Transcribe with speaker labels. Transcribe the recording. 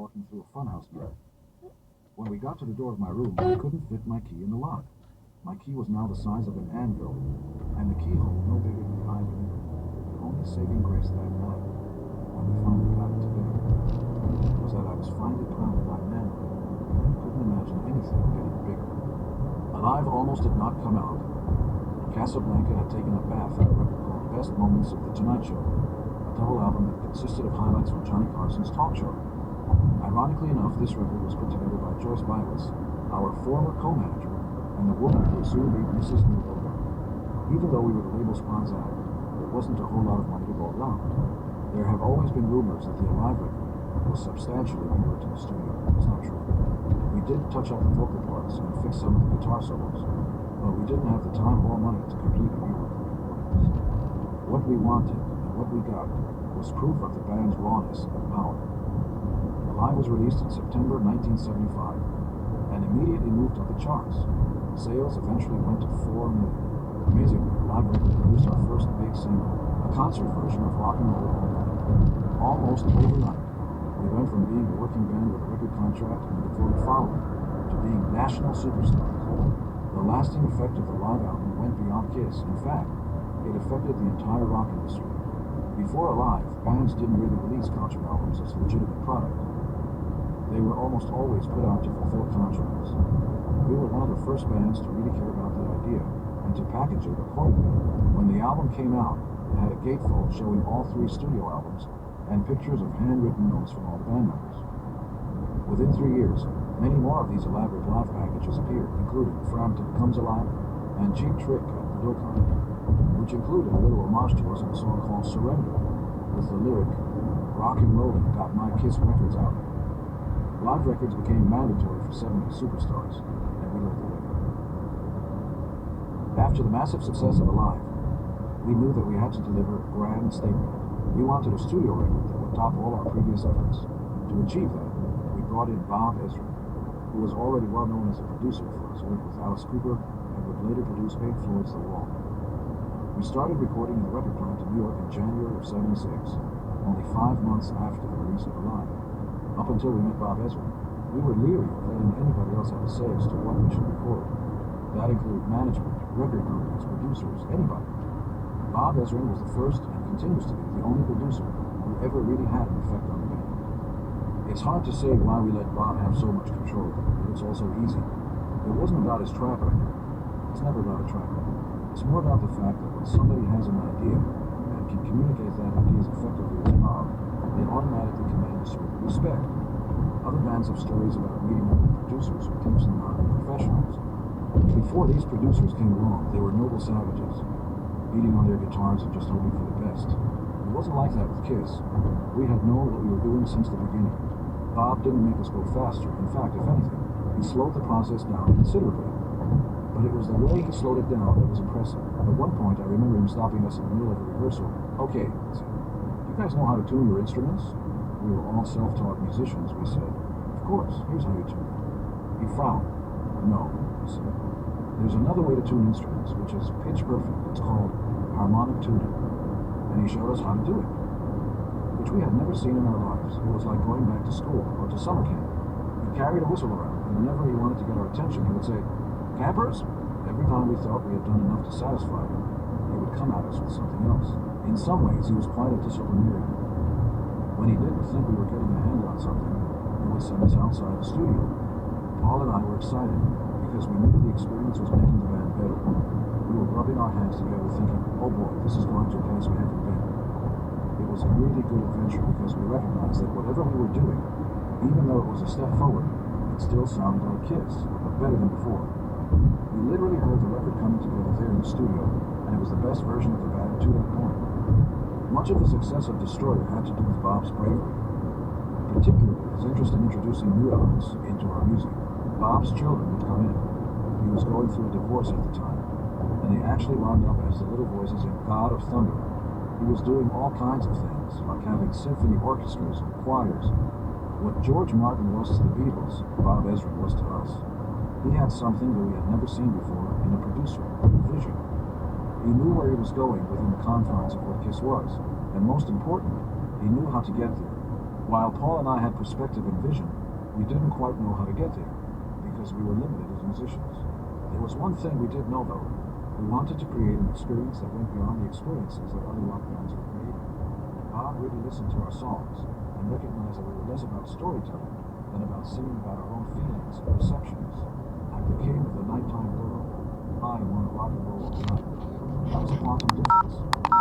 Speaker 1: walking through a funhouse night. When we got to the door of my room, I couldn't fit my key in the lock. My key was now the size of an anvil, and the keyhole no bigger than the eye of a needle. The only saving grace that night, when we finally got into bed, was that I was finally proud of my manhood and couldn't imagine anything getting bigger. Alive almost did not come out. Casablanca had taken a bath at a record called Best Moments of the Tonight Show, a double album that consisted of highlights from Johnny Carson's talk show. Ironically enough, this record was put together by Joyce Bylis, our former co-manager, and the woman who would soon be Mrs. Newberger. Even though we were the label's Ponds act, there wasn't a whole lot of money to go around. There have always been rumors that the Alive record was substantially newer to the studio. It's not true. We did touch up the vocal parts and fix some of the guitar solos, but we didn't have the time or money to complete a new recording. What we wanted and what we got was proof of the band's rawness and power. Alive was released in September 1975 and immediately moved up the charts. Sales eventually went to 4 million. Amazingly, Alive record produced our first big single, a concert version of Rock and Roll All Night. Almost overnight, we went from being a working band with a record contract and a devoted following to being national superstars. The lasting effect of the Live album went beyond Kiss. In fact, it affected the entire rock industry. Before Alive, bands didn't really release concert albums as a legitimate product. They were almost always put out to fulfill contracts. We were one of the first bands to really care about the idea and to package it accordingly. When the album came out, it had a gatefold showing all 3 studio albums and pictures of handwritten notes from all the band members. Within 3 years, many more of these elaborate live packages appeared, including Frampton Comes Alive and Cheap Trick at the Dokkan, which included a little homage to us in a song called Surrender, with the lyric, "Rock and Rollin' got my Kiss records out." Live records became mandatory for 70 superstars, and we led the way. After the massive success of Alive, we knew that we had to deliver a grand statement. We wanted a studio record that would top all our previous efforts. To achieve that, we brought in Bob Ezrin, who was already well known as a producer for his work with Alice Cooper and would later produce Pink Floyd's The Wall. We started recording in the record plant in New York in January of '76, only 5 months after the release of Alive. Up until we met Bob Ezrin, we were leery of letting anybody else have a say as to what we should record. That included management, record companies, producers, anybody. Bob Ezrin was the first and continues to be the only producer who ever really had an effect on the band. It's hard to say why we let Bob have so much control, but it's also easy. It wasn't about his track record. It's never about a track record. It's more about the fact that when somebody has an idea and can communicate that idea as effectively as Bob, they automatically command a certain respect. Other bands have stories about meeting with producers who teach them how to be professionals. Before these producers came along, they were noble savages, beating on their guitars and just hoping for the best. It wasn't like that with Kiss. We had known what we were doing since the beginning. Bob didn't make us go faster. In fact, if anything, he slowed the process down considerably. But it was the way he slowed it down that was impressive. At one point, I remember him stopping us in the middle of a rehearsal. "Okay," he said, "you guys know how to tune your instruments?" We were all self-taught musicians, we said. "Of course, here's how you tune them." He frowned. "No," he said. "There's another way to tune instruments, which is pitch perfect. It's called harmonic tuning." And he showed us how to do it, which we had never seen in our lives. It was like going back to school or to summer camp. He carried a whistle around, and whenever he wanted to get our attention, he would say, "Campers?" Every time we thought we had done enough to satisfy him, he would come at us with something else. In some ways, he was quite a disciplinarian. When he didn't think we were getting a hand on something, he would send us outside the studio. Paul and I were excited because we knew the experience was making the band better. We were rubbing our hands together thinking, "Oh boy, this is going to a place we haven't been." It was a really good adventure because we recognized that whatever we were doing, even though it was a step forward, it still sounded like Kiss, but better than before. We literally heard the record coming together there in the studio, and it was the best version of the band to that point. Much of the success of Destroyer had to do with Bob's bravery, particularly his interest in introducing new elements into our music. Bob's children would come in. He was going through a divorce at the time, and he actually wound up as the little voices in God of Thunder. He was doing all kinds of things, like having symphony orchestras and choirs. What George Martin was to the Beatles, Bob Ezrin was to us. He had something that we had never seen before in a producer, vision. He knew where he was going within the confines of what Kiss was, and most importantly, he knew how to get there. While Paul and I had perspective and vision, we didn't quite know how to get there, because we were limited as musicians. There was one thing we did know though. We wanted to create an experience that went beyond the experiences that other rock bands were creating. Bob really listened to our songs and recognized that we were less about storytelling than about singing about our own feelings and perceptions. Like the king of the nighttime world, I want to rock and roll all night. That was a quantum difference.